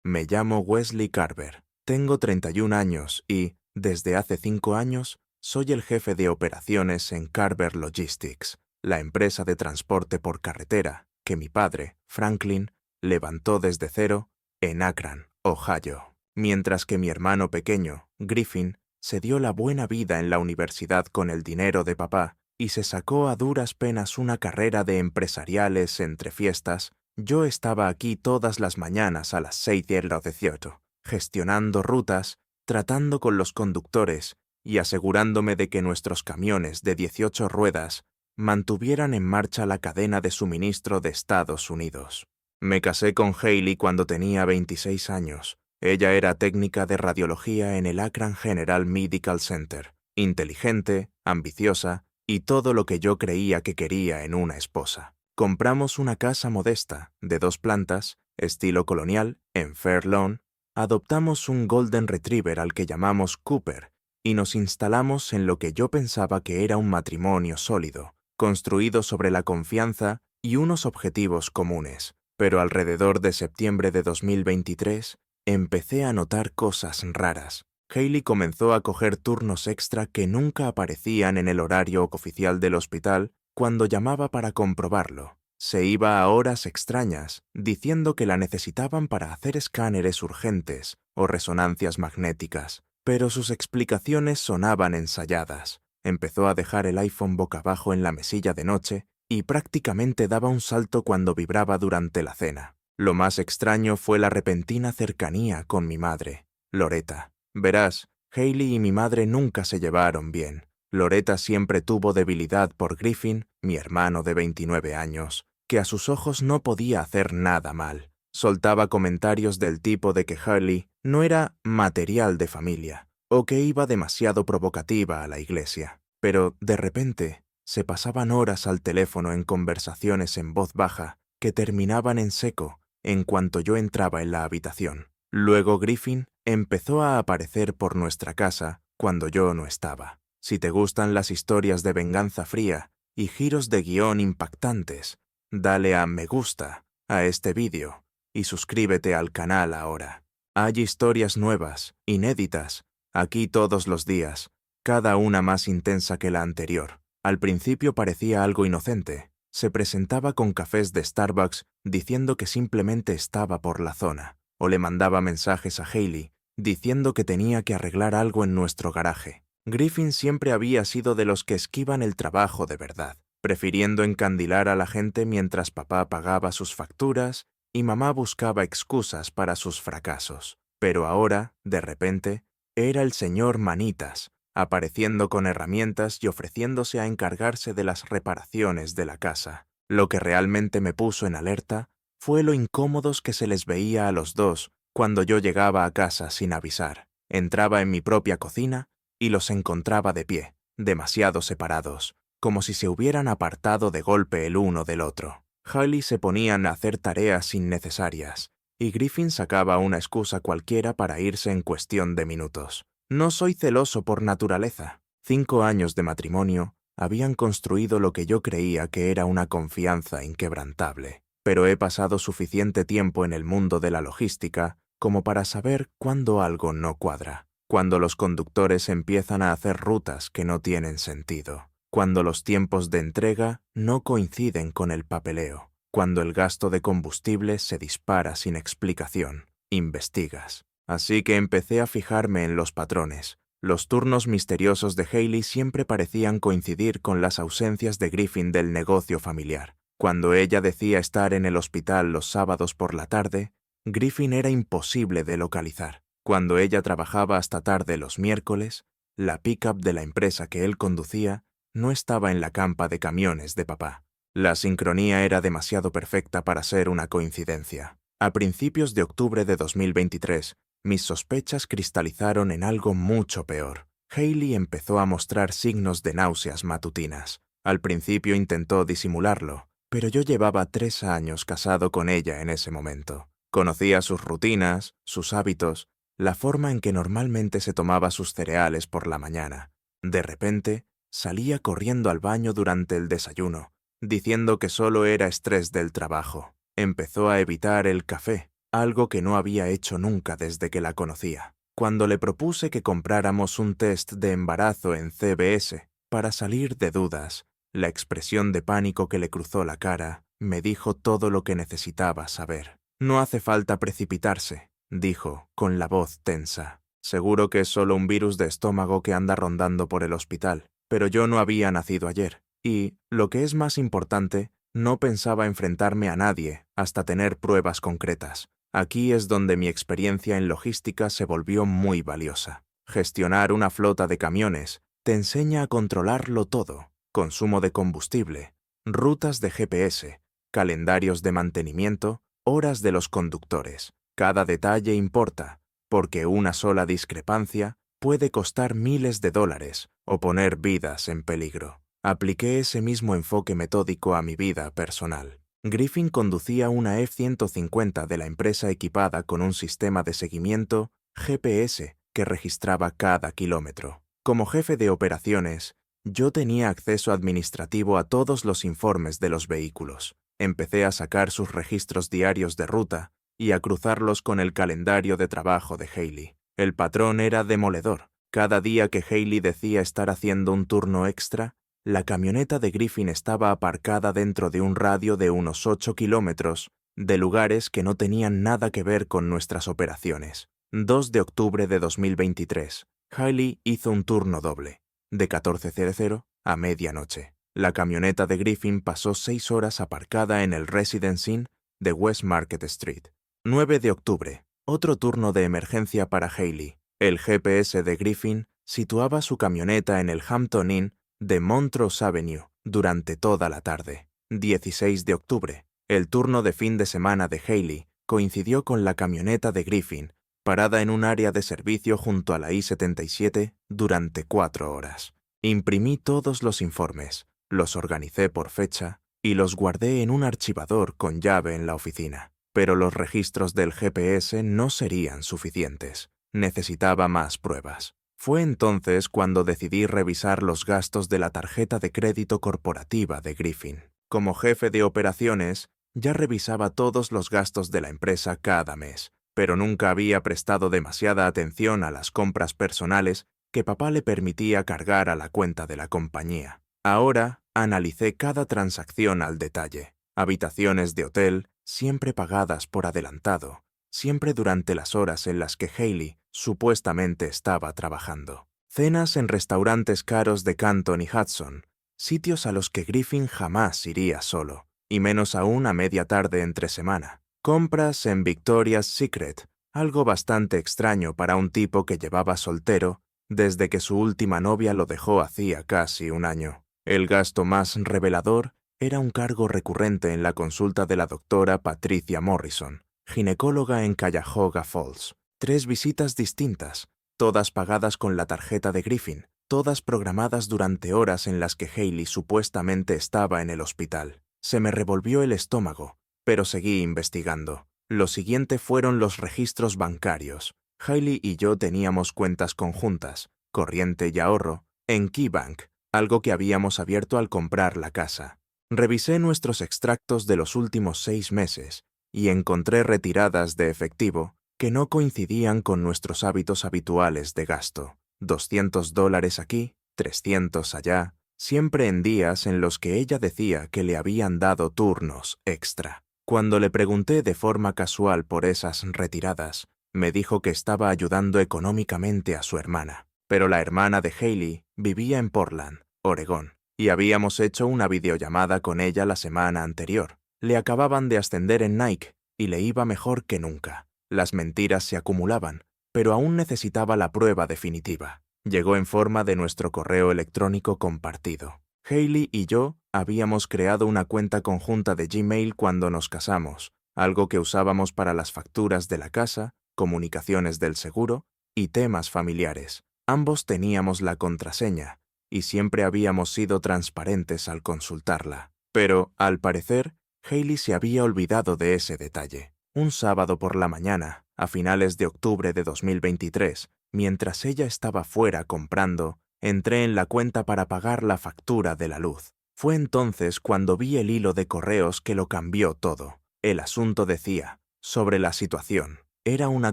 Me llamo Wesley Carver, tengo 31 años y, desde hace 5 años, soy el jefe de operaciones en Carver Logistics, la empresa de transporte por carretera que mi padre, Franklin, levantó desde cero en Akron, Ohio, mientras que mi hermano pequeño, Griffin, se dio la buena vida en la universidad con el dinero de papá y se sacó a duras penas una carrera de empresariales entre fiestas. Yo estaba aquí todas las mañanas a las 6:18, gestionando rutas, tratando con los conductores y asegurándome de que nuestros camiones de 18 ruedas mantuvieran en marcha la cadena de suministro de Estados Unidos. Me casé con Hailey cuando tenía 26 años. Ella era técnica de radiología en el Akron General Medical Center, inteligente, ambiciosa y todo lo que yo creía que quería en una esposa. Compramos una casa modesta, de 2 plantas, estilo colonial, en Fair Lawn, adoptamos un Golden Retriever al que llamamos Cooper y nos instalamos en lo que yo pensaba que era un matrimonio sólido, construido sobre la confianza y unos objetivos comunes. Pero alrededor de septiembre de 2023, empecé a notar cosas raras. Hailey comenzó a coger turnos extra que nunca aparecían en el horario oficial del hospital cuando llamaba para comprobarlo. Se iba a horas extrañas, diciendo que la necesitaban para hacer escáneres urgentes o resonancias magnéticas, pero sus explicaciones sonaban ensayadas. Empezó a dejar el iPhone boca abajo en la mesilla de noche y prácticamente daba un salto cuando vibraba durante la cena. Lo más extraño fue la repentina cercanía con mi madre, Loretta. Verás, Hailey y mi madre nunca se llevaron bien. Loretta siempre tuvo debilidad por Griffin, mi hermano de 29 años, que a sus ojos no podía hacer nada mal. Soltaba comentarios del tipo de que Hailey no era material de familia, o que iba demasiado provocativa a la iglesia. Pero, de repente, se pasaban horas al teléfono en conversaciones en voz baja que terminaban en seco en cuanto yo entraba en la habitación. Luego Griffin empezó a aparecer por nuestra casa cuando yo no estaba. Si te gustan las historias de venganza fría y giros de guión impactantes, dale a me gusta a este vídeo y suscríbete al canal ahora. Hay historias nuevas, inéditas, aquí todos los días, cada una más intensa que la anterior. Al principio parecía algo inocente. Se presentaba con cafés de Starbucks diciendo que simplemente estaba por la zona, o le mandaba mensajes a Hailey diciendo que tenía que arreglar algo en nuestro garaje. Griffin siempre había sido de los que esquivan el trabajo de verdad, prefiriendo encandilar a la gente mientras papá pagaba sus facturas y mamá buscaba excusas para sus fracasos. Pero ahora, de repente, era el señor Manitas, apareciendo con herramientas y ofreciéndose a encargarse de las reparaciones de la casa. Lo que realmente me puso en alerta fue lo incómodos que se les veía a los dos cuando yo llegaba a casa sin avisar. Entraba en mi propia cocina y los encontraba de pie, demasiado separados, como si se hubieran apartado de golpe el uno del otro. Hailey se ponían a hacer tareas innecesarias, y Griffin sacaba una excusa cualquiera para irse en cuestión de minutos. No soy celoso por naturaleza. 5 años de matrimonio habían construido lo que yo creía que era una confianza inquebrantable, pero he pasado suficiente tiempo en el mundo de la logística como para saber cuándo algo no cuadra, cuando los conductores empiezan a hacer rutas que no tienen sentido, cuando los tiempos de entrega no coinciden con el papeleo, cuando el gasto de combustible se dispara sin explicación. Investigas. Así que empecé a fijarme en los patrones. Los turnos misteriosos de Hailey siempre parecían coincidir con las ausencias de Griffin del negocio familiar. Cuando ella decía estar en el hospital los sábados por la tarde, Griffin era imposible de localizar. Cuando ella trabajaba hasta tarde los miércoles, la pick-up de la empresa que él conducía no estaba en la campa de camiones de papá. La sincronía era demasiado perfecta para ser una coincidencia. A principios de octubre de 2023, mis sospechas cristalizaron en algo mucho peor. Hailey empezó a mostrar signos de náuseas matutinas. Al principio intentó disimularlo, pero yo llevaba 3 años casado con ella en ese momento. Conocía sus rutinas, sus hábitos, la forma en que normalmente se tomaba sus cereales por la mañana. De repente, salía corriendo al baño durante el desayuno, diciendo que solo era estrés del trabajo. Empezó a evitar el café, algo que no había hecho nunca desde que la conocía. Cuando le propuse que compráramos un test de embarazo en CBS para salir de dudas, la expresión de pánico que le cruzó la cara me dijo todo lo que necesitaba saber. «No hace falta precipitarse», dijo, con la voz tensa. «Seguro que es solo un virus de estómago que anda rondando por el hospital, pero yo no había nacido ayer, y, lo que es más importante, no pensaba enfrentarme a nadie hasta tener pruebas concretas. Aquí es donde mi experiencia en logística se volvió muy valiosa. Gestionar una flota de camiones te enseña a controlarlo todo: consumo de combustible, rutas de GPS, calendarios de mantenimiento, horas de los conductores. Cada detalle importa, porque una sola discrepancia puede costar miles de dólares o poner vidas en peligro. Apliqué ese mismo enfoque metódico a mi vida personal. Griffin conducía una F-150 de la empresa equipada con un sistema de seguimiento GPS que registraba cada kilómetro. Como jefe de operaciones, yo tenía acceso administrativo a todos los informes de los vehículos. Empecé a sacar sus registros diarios de ruta y a cruzarlos con el calendario de trabajo de Hayley. El patrón era demoledor. Cada día que Hayley decía estar haciendo un turno extra, la camioneta de Griffin estaba aparcada dentro de un radio de unos 8 kilómetros de lugares que no tenían nada que ver con nuestras operaciones. 2 de octubre de 2023. Hayley hizo un turno doble, de 14:00 a medianoche. La camioneta de Griffin pasó 6 horas aparcada en el Residence Inn de West Market Street. 9 de octubre. Otro turno de emergencia para Hayley. El GPS de Griffin situaba su camioneta en el Hampton Inn de Montrose Avenue durante toda la tarde. 16 de octubre. El turno de fin de semana de Hayley coincidió con la camioneta de Griffin, parada en un área de servicio junto a la I-77 durante 4 horas. Imprimí todos los informes, los organicé por fecha y los guardé en un archivador con llave en la oficina. Pero los registros del GPS no serían suficientes. Necesitaba más pruebas. Fue entonces cuando decidí revisar los gastos de la tarjeta de crédito corporativa de Griffin. Como jefe de operaciones, ya revisaba todos los gastos de la empresa cada mes, pero nunca había prestado demasiada atención a las compras personales que papá le permitía cargar a la cuenta de la compañía. Ahora analicé cada transacción al detalle. Habitaciones de hotel, siempre pagadas por adelantado, siempre durante las horas en las que Hayley supuestamente estaba trabajando. Cenas en restaurantes caros de Canton y Hudson, sitios a los que Griffin jamás iría solo, y menos aún a media tarde entre semana. Compras en Victoria's Secret, algo bastante extraño para un tipo que llevaba soltero desde que su última novia lo dejó hacía casi un año. El gasto más revelador era un cargo recurrente en la consulta de la doctora Patricia Morrison, ginecóloga en Cuyahoga Falls. 3 visitas distintas, todas pagadas con la tarjeta de Griffin, todas programadas durante horas en las que Hayley supuestamente estaba en el hospital. Se me revolvió el estómago, pero seguí investigando. Lo siguiente fueron los registros bancarios. Hayley y yo teníamos cuentas conjuntas, corriente y ahorro, en KeyBank, algo que habíamos abierto al comprar la casa. Revisé nuestros extractos de los últimos 6 meses y encontré retiradas de efectivo que no coincidían con nuestros hábitos habituales de gasto. $200 aquí, 300 allá, siempre en días en los que ella decía que le habían dado turnos extra. Cuando le pregunté de forma casual por esas retiradas, me dijo que estaba ayudando económicamente a su hermana, pero la hermana de Hayley vivía en Portland, Oregón, y habíamos hecho una videollamada con ella la semana anterior. Le acababan de ascender en Nike y le iba mejor que nunca. Las mentiras se acumulaban, pero aún necesitaba la prueba definitiva. Llegó en forma de nuestro correo electrónico compartido. Hayley y yo habíamos creado una cuenta conjunta de Gmail cuando nos casamos, algo que usábamos para las facturas de la casa, comunicaciones del seguro y temas familiares. Ambos teníamos la contraseña y siempre habíamos sido transparentes al consultarla. Pero, al parecer, Hayley se había olvidado de ese detalle. Un sábado por la mañana, a finales de octubre de 2023, mientras ella estaba fuera comprando, entré en la cuenta para pagar la factura de la luz. Fue entonces cuando vi el hilo de correos que lo cambió todo. El asunto decía: sobre la situación. Era una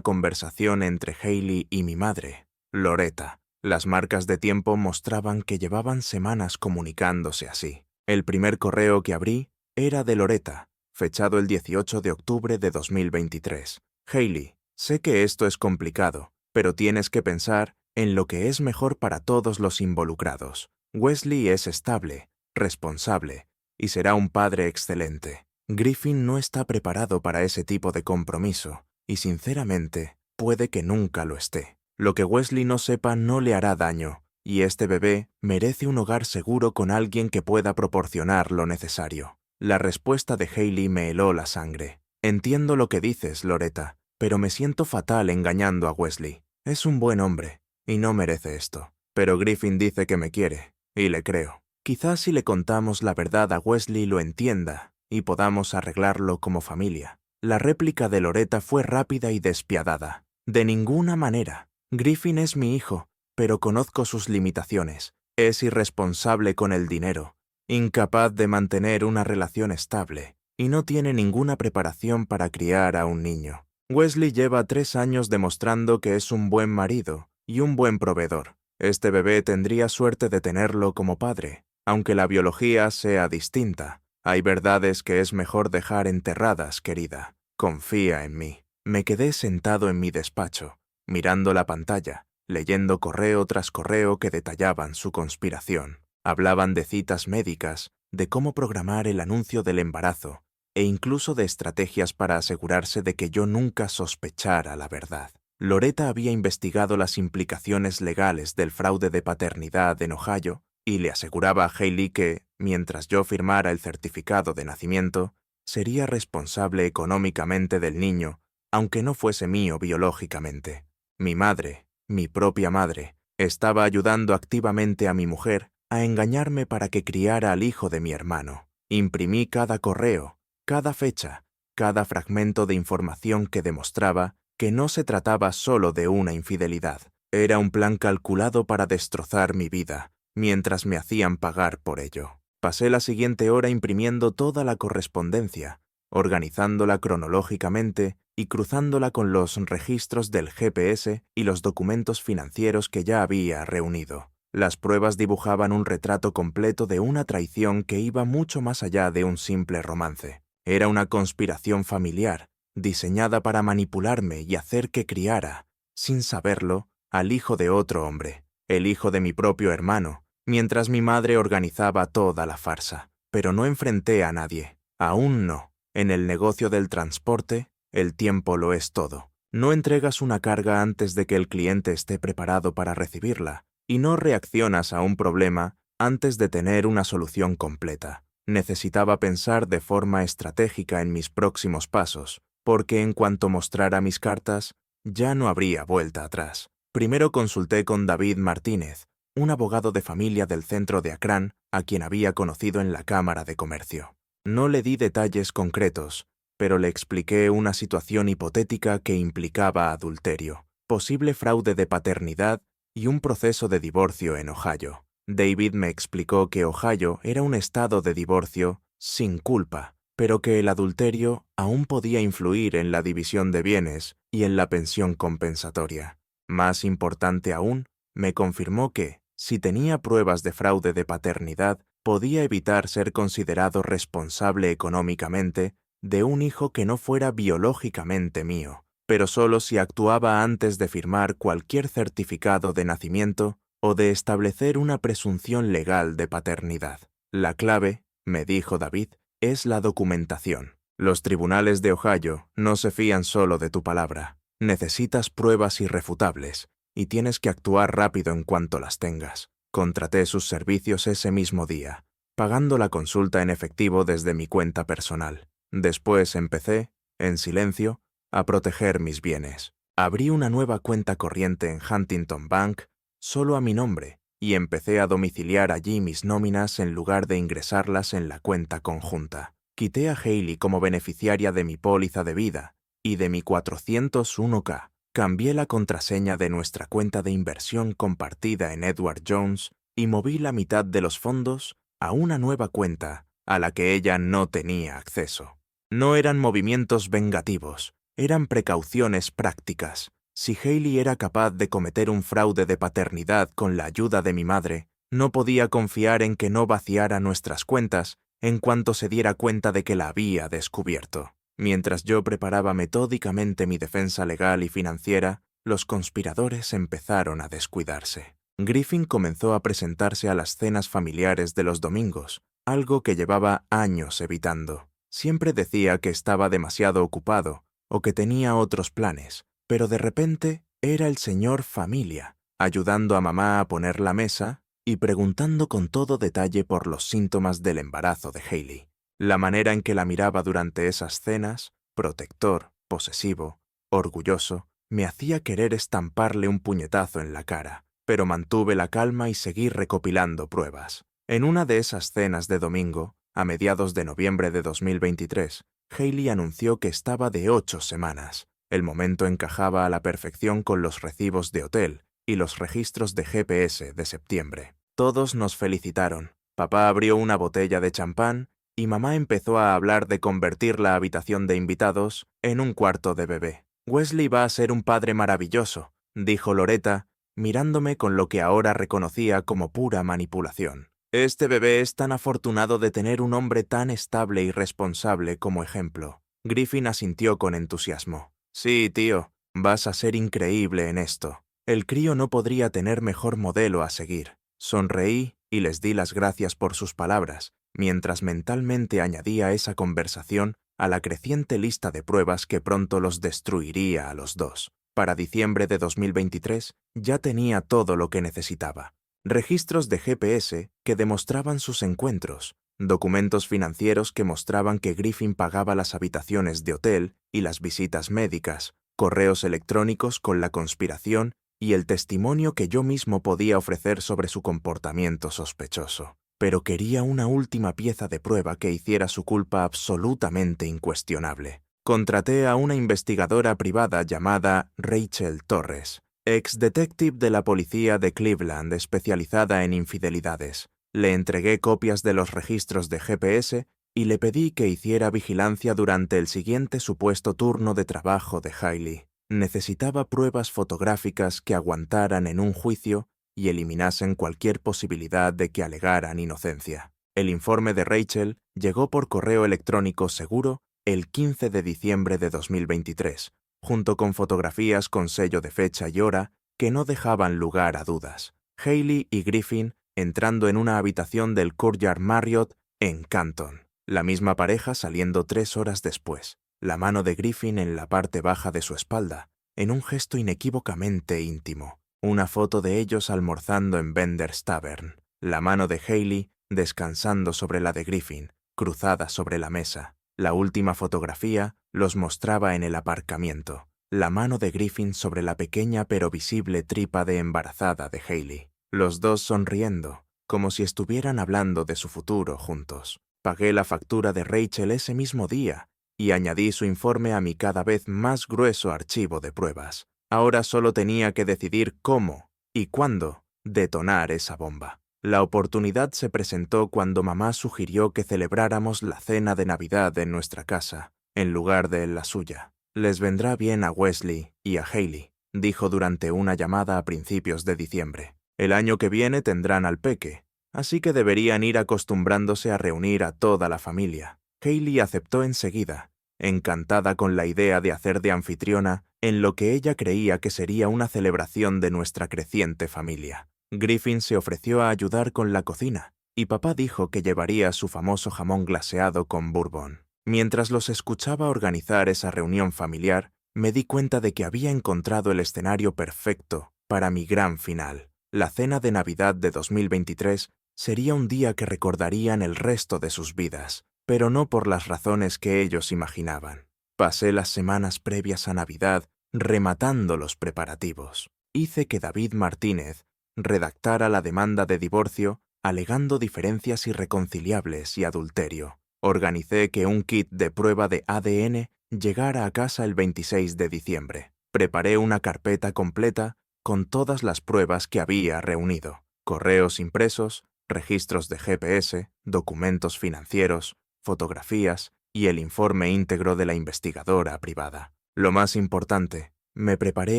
conversación entre Hailey y mi madre, Loretta. Las marcas de tiempo mostraban que llevaban semanas comunicándose así. El primer correo que abrí era de Loretta, fechado el 18 de octubre de 2023. Hailey, sé que esto es complicado, pero tienes que pensar en lo que es mejor para todos los involucrados. Wesley es estable, responsable, y será un padre excelente. Griffin no está preparado para ese tipo de compromiso, y sinceramente, puede que nunca lo esté. Lo que Wesley no sepa no le hará daño, y este bebé merece un hogar seguro con alguien que pueda proporcionar lo necesario. La respuesta de Hailey me heló la sangre. Entiendo lo que dices, Loretta, pero me siento fatal engañando a Wesley. Es un buen hombre, y no merece esto. Pero Griffin dice que me quiere, y le creo. Quizás si le contamos la verdad a Wesley lo entienda, y podamos arreglarlo como familia. La réplica de Loretta fue rápida y despiadada. De ninguna manera. Griffin es mi hijo, pero conozco sus limitaciones. Es irresponsable con el dinero, incapaz de mantener una relación estable, y no tiene ninguna preparación para criar a un niño. Wesley lleva 3 años demostrando que es un buen marido y un buen proveedor. Este bebé tendría suerte de tenerlo como padre, aunque la biología sea distinta. Hay verdades que es mejor dejar enterradas, querida. Confía en mí. Me quedé sentado en mi despacho, mirando la pantalla, leyendo correo tras correo que detallaban su conspiración. Hablaban de citas médicas, de cómo programar el anuncio del embarazo, e incluso de estrategias para asegurarse de que yo nunca sospechara la verdad. Loretta había investigado las implicaciones legales del fraude de paternidad en Ohio y le aseguraba a Hailey que, mientras yo firmara el certificado de nacimiento, sería responsable económicamente del niño, aunque no fuese mío biológicamente. Mi madre, mi propia madre, estaba ayudando activamente a mi mujer a engañarme para que criara al hijo de mi hermano. Imprimí cada correo, cada fecha, cada fragmento de información que demostraba que no se trataba solo de una infidelidad. Era un plan calculado para destrozar mi vida, mientras me hacían pagar por ello. Pasé la siguiente hora imprimiendo toda la correspondencia, organizándola cronológicamente y cruzándola con los registros del GPS y los documentos financieros que ya había reunido. Las pruebas dibujaban un retrato completo de una traición que iba mucho más allá de un simple romance. Era una conspiración familiar, diseñada para manipularme y hacer que criara, sin saberlo, al hijo de otro hombre, el hijo de mi propio hermano, mientras mi madre organizaba toda la farsa. Pero no enfrenté a nadie. Aún no. En el negocio del transporte, el tiempo lo es todo. No entregas una carga antes de que el cliente esté preparado para recibirla, y no reaccionas a un problema antes de tener una solución completa. Necesitaba pensar de forma estratégica en mis próximos pasos, porque en cuanto mostrara mis cartas, ya no habría vuelta atrás. Primero consulté con David Martínez, un abogado de familia del centro de Akron, a quien había conocido en la Cámara de Comercio. No le di detalles concretos, pero le expliqué una situación hipotética que implicaba adulterio, posible fraude de paternidad y un proceso de divorcio en Ohio. David me explicó que Ohio era un estado de divorcio sin culpa, pero que el adulterio aún podía influir en la división de bienes y en la pensión compensatoria. Más importante aún, me confirmó que, si tenía pruebas de fraude de paternidad, podía evitar ser considerado responsable económicamente de un hijo que no fuera biológicamente mío, pero solo si actuaba antes de firmar cualquier certificado de nacimiento o de establecer una presunción legal de paternidad. La clave, me dijo David, es la documentación. Los tribunales de Ohio no se fían solo de tu palabra. Necesitas pruebas irrefutables y tienes que actuar rápido en cuanto las tengas. Contraté sus servicios ese mismo día, pagando la consulta en efectivo desde mi cuenta personal. Después empecé, en silencio, a proteger mis bienes. Abrí una nueva cuenta corriente en Huntington Bank, solo a mi nombre, y empecé a domiciliar allí mis nóminas en lugar de ingresarlas en la cuenta conjunta. Quité a Hailey como beneficiaria de mi póliza de vida y de mi 401k. Cambié la contraseña de nuestra cuenta de inversión compartida en Edward Jones y moví la mitad de los fondos a una nueva cuenta a la que ella no tenía acceso. No eran movimientos vengativos, Eran precauciones prácticas. Si Hailey era capaz de cometer un fraude de paternidad con la ayuda de mi madre, no podía confiar en que no vaciara nuestras cuentas en cuanto se diera cuenta de que la había descubierto. Mientras yo preparaba metódicamente mi defensa legal y financiera, los conspiradores empezaron a descuidarse. Griffin comenzó a presentarse a las cenas familiares de los domingos, algo que llevaba años evitando. Siempre decía que estaba demasiado ocupado o que tenía otros planes, pero de repente era el señor familia, ayudando a mamá a poner la mesa y preguntando con todo detalle por los síntomas del embarazo de Hailey. La manera en que la miraba durante esas cenas, protector, posesivo, orgulloso, me hacía querer estamparle un puñetazo en la cara, pero mantuve la calma y seguí recopilando pruebas. En una de esas cenas de domingo, a mediados de noviembre de 2023, Hailey anunció que estaba de 8 semanas. El momento encajaba a la perfección con los recibos de hotel y los registros de GPS de septiembre. Todos nos felicitaron. Papá abrió una botella de champán y mamá empezó a hablar de convertir la habitación de invitados en un cuarto de bebé. Wesley va a ser un padre maravilloso, dijo Loretta, mirándome con lo que ahora reconocía como pura manipulación. Este bebé es tan afortunado de tener un hombre tan estable y responsable como ejemplo. Griffin asintió con entusiasmo. Sí, tío, vas a ser increíble en esto. El crío no podría tener mejor modelo a seguir. Sonreí y les di las gracias por sus palabras, mientras mentalmente añadía esa conversación a la creciente lista de pruebas que pronto los destruiría a los dos. Para diciembre de 2023 ya tenía todo lo que necesitaba. Registros de GPS que demostraban sus encuentros, documentos financieros que mostraban que Griffin pagaba las habitaciones de hotel y las visitas médicas, correos electrónicos con la conspiración y el testimonio que yo mismo podía ofrecer sobre su comportamiento sospechoso. Pero quería una última pieza de prueba que hiciera su culpa absolutamente incuestionable. Contraté a una investigadora privada llamada Rachel Torres, ex detective de la policía de Cleveland especializada en infidelidades. Le entregué copias de los registros de GPS y le pedí que hiciera vigilancia durante el siguiente supuesto turno de trabajo de Hailey. Necesitaba pruebas fotográficas que aguantaran en un juicio y eliminasen cualquier posibilidad de que alegaran inocencia. El informe de Rachel llegó por correo electrónico seguro el 15 de diciembre de 2023, junto con fotografías con sello de fecha y hora que no dejaban lugar a dudas. Hailey y Griffin entrando en una habitación del Courtyard Marriott en Canton. La misma pareja saliendo 3 horas después, la mano de Griffin en la parte baja de su espalda, en un gesto inequívocamente íntimo. Una foto de ellos almorzando en Bender's Tavern. La mano de Hailey descansando sobre la de Griffin, cruzada sobre la mesa. La última fotografía los mostraba en el aparcamiento. La mano de Griffin sobre la pequeña pero visible tripa de embarazada de Hailey. Los dos sonriendo, como si estuvieran hablando de su futuro juntos. Pagué la factura de Rachel ese mismo día y añadí su informe a mi cada vez más grueso archivo de pruebas. Ahora solo tenía que decidir cómo y cuándo detonar esa bomba. La oportunidad se presentó cuando mamá sugirió que celebráramos la cena de Navidad en nuestra casa, en lugar de en la suya. Les vendrá bien a Wesley y a Hailey, dijo durante una llamada a principios de diciembre. El año que viene tendrán al peque, así que deberían ir acostumbrándose a reunir a toda la familia. Hailey aceptó enseguida, encantada con la idea de hacer de anfitriona en lo que ella creía que sería una celebración de nuestra creciente familia. Griffin se ofreció a ayudar con la cocina, y papá dijo que llevaría su famoso jamón glaseado con bourbon. Mientras los escuchaba organizar esa reunión familiar, me di cuenta de que había encontrado el escenario perfecto para mi gran final. La cena de Navidad de 2023 sería un día que recordarían el resto de sus vidas, pero no por las razones que ellos imaginaban. Pasé las semanas previas a Navidad rematando los preparativos. Hice que David Martínez redactara la demanda de divorcio alegando diferencias irreconciliables y adulterio. Organicé que un kit de prueba de ADN llegara a casa el 26 de diciembre. Preparé una carpeta completa con todas las pruebas que había reunido: correos impresos, registros de GPS, documentos financieros, fotografías y el informe íntegro de la investigadora privada. Lo más importante, me preparé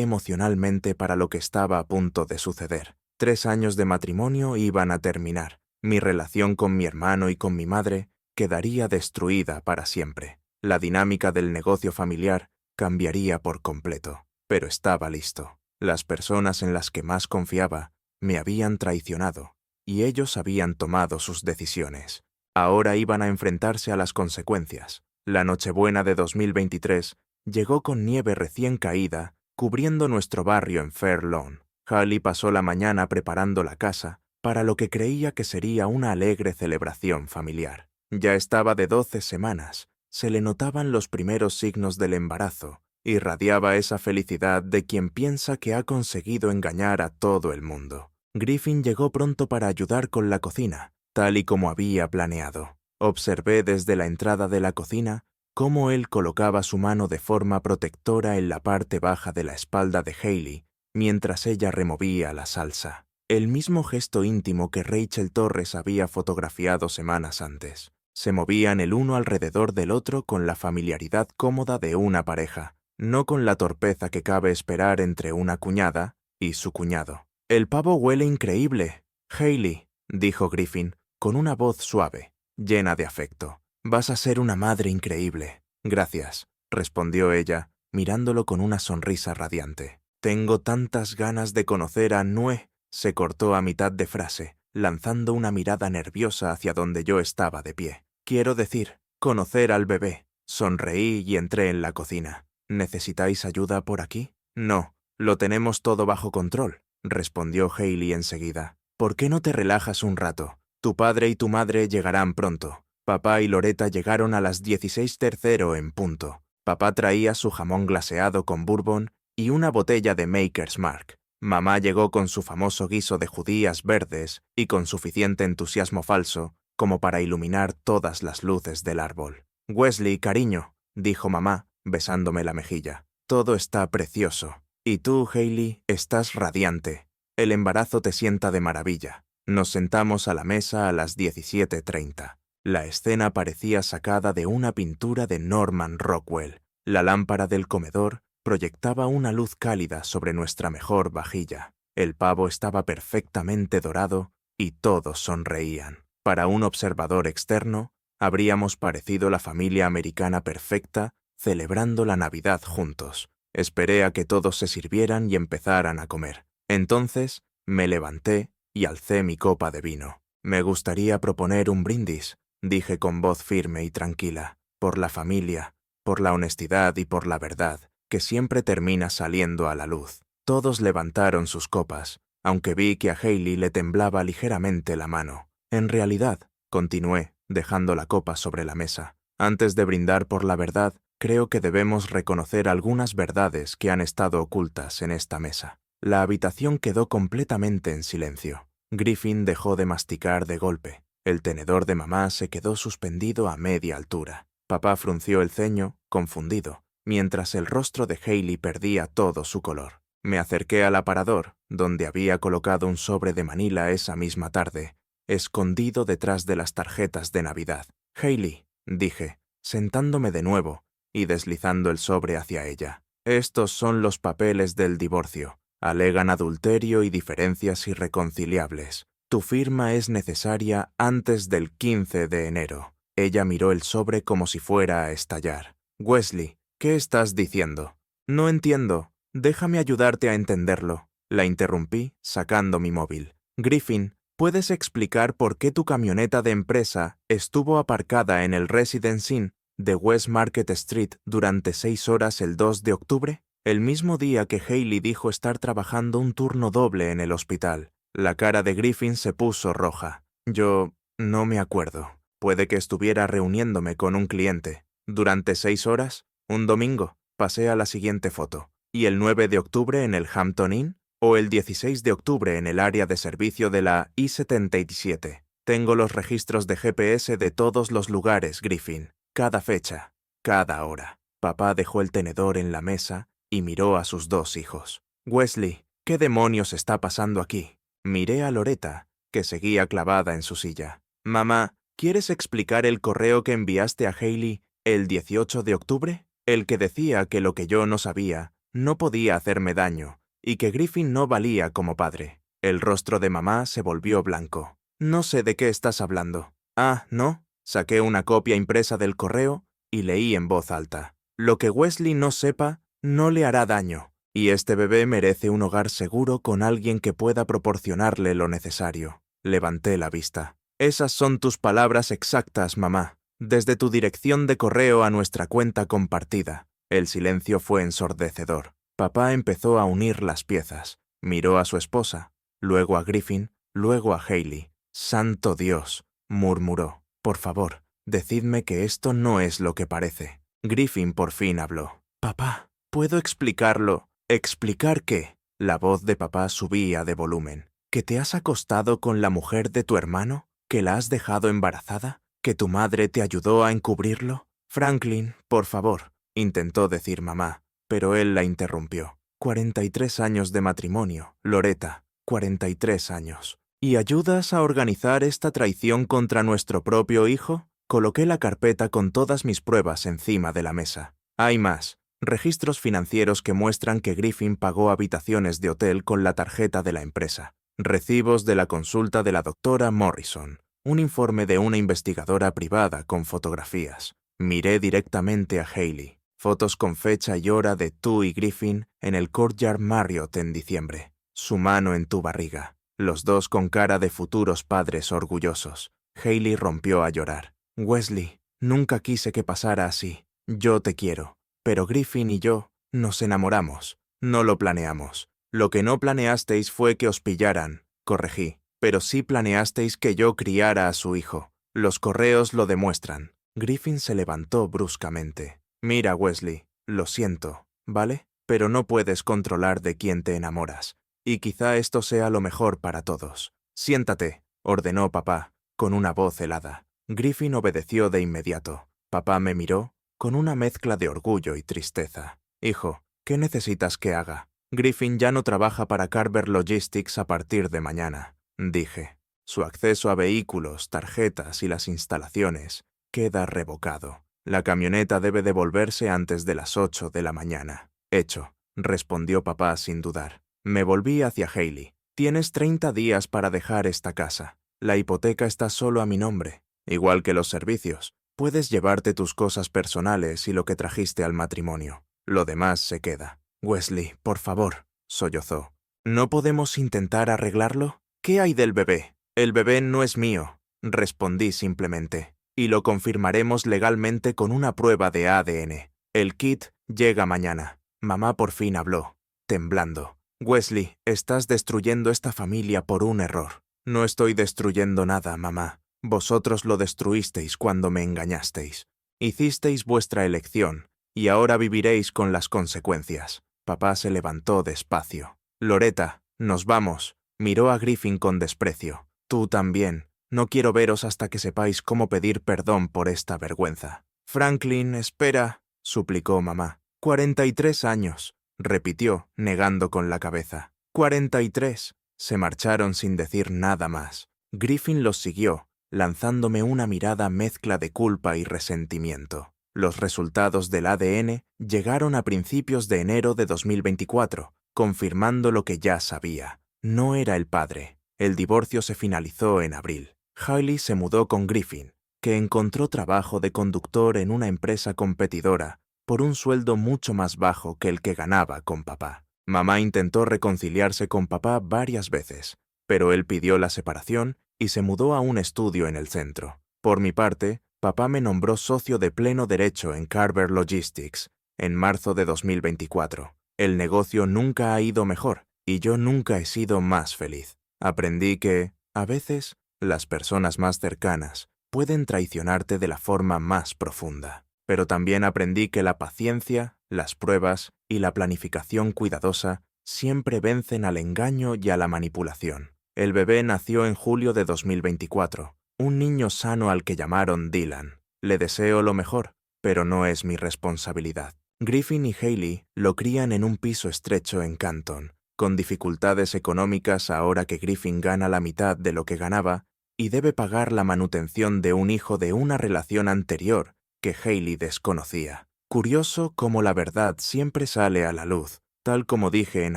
emocionalmente para lo que estaba a punto de suceder. 3 años de matrimonio iban a terminar. Mi relación con mi hermano y con mi madre quedaría destruida para siempre. La dinámica del negocio familiar cambiaría por completo. Pero estaba listo. Las personas en las que más confiaba me habían traicionado, y ellos habían tomado sus decisiones. Ahora iban a enfrentarse a las consecuencias. La Nochebuena de 2023 llegó con nieve recién caída, cubriendo nuestro barrio en Fair Lawn. Hallie pasó la mañana preparando la casa para lo que creía que sería una alegre celebración familiar. Ya estaba de 12 semanas, se le notaban los primeros signos del embarazo, irradiaba esa felicidad de quien piensa que ha conseguido engañar a todo el mundo. Griffin llegó pronto para ayudar con la cocina, tal y como había planeado. Observé desde la entrada de la cocina cómo él colocaba su mano de forma protectora en la parte baja de la espalda de Hailey, mientras ella removía la salsa. El mismo gesto íntimo que Rachel Torres había fotografiado semanas antes. Se movían el uno alrededor del otro con la familiaridad cómoda de una pareja, no con la torpeza que cabe esperar entre una cuñada y su cuñado. «El pavo huele increíble, Hailey», dijo Griffin, con una voz suave, llena de afecto. «Vas a ser una madre increíble». «Gracias», respondió ella, mirándolo con una sonrisa radiante. «Tengo tantas ganas de conocer a Nue», se cortó a mitad de frase, lanzando una mirada nerviosa hacia donde yo estaba de pie. «Quiero decir, conocer al bebé». Sonreí y entré en la cocina. «¿Necesitáis ayuda por aquí?» «No, lo tenemos todo bajo control», respondió Hailey enseguida. «¿Por qué no te relajas un rato? Tu padre y tu madre llegarán pronto». Papá y Loretta llegaron a las 16:30 en punto. Papá traía su jamón glaseado con bourbon y una botella de Maker's Mark. Mamá llegó con su famoso guiso de judías verdes y con suficiente entusiasmo falso como para iluminar todas las luces del árbol. «Wesley, cariño», dijo mamá, besándome la mejilla. «Todo está precioso. Y tú, Hailey, estás radiante. El embarazo te sienta de maravilla». Nos sentamos a la mesa a las 17:30. La escena parecía sacada de una pintura de Norman Rockwell. La lámpara del comedor proyectaba una luz cálida sobre nuestra mejor vajilla. El pavo estaba perfectamente dorado y todos sonreían. Para un observador externo, habríamos parecido la familia americana perfecta celebrando la Navidad juntos. Esperé a que todos se sirvieran y empezaran a comer. Entonces me levanté y alcé mi copa de vino. «Me gustaría proponer un brindis», dije con voz firme y tranquila, «por la familia, por la honestidad y por la verdad, que siempre termina saliendo a la luz». Todos levantaron sus copas, aunque vi que a Hailey le temblaba ligeramente la mano. «En realidad», continué, dejando la copa sobre la mesa, «antes de brindar por la verdad, creo que debemos reconocer algunas verdades que han estado ocultas en esta mesa». La habitación quedó completamente en silencio. Griffin dejó de masticar de golpe. El tenedor de mamá se quedó suspendido a media altura. Papá frunció el ceño, confundido, mientras el rostro de Hailey perdía todo su color. Me acerqué al aparador, donde había colocado un sobre de Manila esa misma tarde, escondido detrás de las tarjetas de Navidad. «Hailey», dije, sentándome de nuevo y deslizando el sobre hacia ella. «Estos son los papeles del divorcio. Alegan adulterio y diferencias irreconciliables. Tu firma es necesaria antes del 15 de enero. Ella miró el sobre como si fuera a estallar. «Wesley, ¿qué estás diciendo?» «No entiendo. Déjame ayudarte a entenderlo». La interrumpí, sacando mi móvil. «Griffin, ¿puedes explicar por qué tu camioneta de empresa estuvo aparcada en el Residence Inn de West Market Street durante 6 horas el 2 de octubre? El mismo día que Hailey dijo estar trabajando un turno doble en el hospital». La cara de Griffin se puso roja. «Yo no me acuerdo. Puede que estuviera reuniéndome con un cliente. ¿Durante 6 horas? ¿Un domingo?» Pasé a la siguiente foto. «¿Y el 9 de octubre en el Hampton Inn? ¿O el 16 de octubre en el área de servicio de la I-77? Tengo los registros de GPS de todos los lugares, Griffin. Cada fecha, cada hora». Papá dejó el tenedor en la mesa y miró a sus 2 hijos. «Wesley, ¿qué demonios está pasando aquí?» Miré a Loretta, que seguía clavada en su silla. «Mamá, ¿quieres explicar el correo que enviaste a Hailey el 18 de octubre? el que decía que lo que yo no sabía no podía hacerme daño y que Griffin no valía como padre. El rostro de mamá se volvió blanco. No sé de qué estás hablando. Ah, ¿no? Saqué una copia impresa del correo y leí en voz alta. Lo que Wesley no sepa no le hará daño, y este bebé merece un hogar seguro con alguien que pueda proporcionarle lo necesario. Levanté la vista. Esas son tus palabras exactas, mamá. Desde tu dirección de correo a nuestra cuenta compartida. El silencio fue ensordecedor. Papá empezó a unir las piezas. Miró a su esposa, luego a Griffin, luego a Hailey. «Santo Dios», murmuró. «Por favor, decidme que esto no es lo que parece». Griffin por fin habló. «Papá, ¿puedo explicarlo?» «¿Explicar qué?» La voz de papá subía de volumen. ¿Que te has acostado con la mujer de tu hermano? ¿Que la has dejado embarazada? ¿Que tu madre te ayudó a encubrirlo? Franklin, por favor, intentó decir mamá, pero él la interrumpió. 43 años de matrimonio, Loretta, 43 años. ¿Y ayudas a organizar esta traición contra nuestro propio hijo? Coloqué la carpeta con todas mis pruebas encima de la mesa. Hay más. Registros financieros que muestran que Griffin pagó habitaciones de hotel con la tarjeta de la empresa. Recibos de la consulta de la doctora Morrison. Un informe de una investigadora privada con fotografías. Miré directamente a Hailey. Fotos con fecha y hora de tú y Griffin en el Courtyard Marriott en diciembre. Su mano en tu barriga. Los dos con cara de futuros padres orgullosos. Hailey rompió a llorar. «Wesley, nunca quise que pasara así. Yo te quiero. Pero Griffin y yo nos enamoramos. No lo planeamos. Lo que no planeasteis fue que os pillaran», corregí. «Pero sí planeasteis que yo criara a su hijo. Los correos lo demuestran». Griffin se levantó bruscamente. «Mira, Wesley, lo siento, ¿vale? Pero no puedes controlar de quién te enamoras. Y quizá esto sea lo mejor para todos. Siéntate», ordenó papá, con una voz helada. Griffin obedeció de inmediato. Papá me miró con una mezcla de orgullo y tristeza. «Hijo, ¿qué necesitas que haga?» «Griffin ya no trabaja para Carver Logistics a partir de mañana», dije. «Su acceso a vehículos, tarjetas y las instalaciones queda revocado. La camioneta debe devolverse antes de las 8 de la mañana». «Hecho», respondió papá sin dudar. Me volví hacia Hailey. «Tienes 30 días para dejar esta casa. La hipoteca está solo a mi nombre, igual que los servicios. Puedes llevarte tus cosas personales y lo que trajiste al matrimonio. Lo demás se queda». «Wesley, por favor», sollozó. «¿No podemos intentar arreglarlo? ¿Qué hay del bebé?» «El bebé no es mío», respondí simplemente. «Y lo confirmaremos legalmente con una prueba de ADN. El kit llega mañana». Mamá por fin habló, temblando. «Wesley, estás destruyendo esta familia por un error». «No estoy destruyendo nada, mamá. Vosotros lo destruisteis cuando me engañasteis. Hicisteis vuestra elección, y ahora viviréis con las consecuencias». Papá se levantó despacio. «Loretta, nos vamos», miró a Griffin con desprecio. «Tú también. No quiero veros hasta que sepáis cómo pedir perdón por esta vergüenza». «Franklin, espera», suplicó mamá. 43 años, repitió, negando con la cabeza. 43. Se marcharon sin decir nada más. Griffin los siguió, lanzándome una mirada mezcla de culpa y resentimiento. Los resultados del ADN llegaron a principios de enero de 2024, confirmando lo que ya sabía. No era el padre. El divorcio se finalizó en abril. Hailey se mudó con Griffin, que encontró trabajo de conductor en una empresa competidora por un sueldo mucho más bajo que el que ganaba con papá. Mamá intentó reconciliarse con papá varias veces, pero él pidió la separación y se mudó a un estudio en el centro. Por mi parte, papá me nombró socio de pleno derecho en Carver Logistics en marzo de 2024. El negocio nunca ha ido mejor y yo nunca he sido más feliz. Aprendí que, a veces, las personas más cercanas pueden traicionarte de la forma más profunda. Pero también aprendí que la paciencia, las pruebas y la planificación cuidadosa siempre vencen al engaño y a la manipulación. El bebé nació en julio de 2024, un niño sano al que llamaron Dylan. Le deseo lo mejor, pero no es mi responsabilidad. Griffin y Hailey lo crían en un piso estrecho en Canton, con dificultades económicas ahora que Griffin gana la mitad de lo que ganaba y debe pagar la manutención de un hijo de una relación anterior que Hailey desconocía. Curioso cómo la verdad siempre sale a la luz, tal como dije en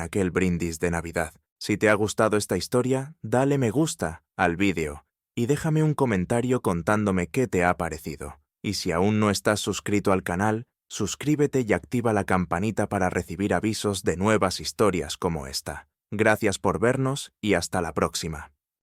aquel brindis de Navidad. Si te ha gustado esta historia, dale me gusta al vídeo y déjame un comentario contándome qué te ha parecido. Y si aún no estás suscrito al canal, suscríbete y activa la campanita para recibir avisos de nuevas historias como esta. Gracias por vernos y hasta la próxima.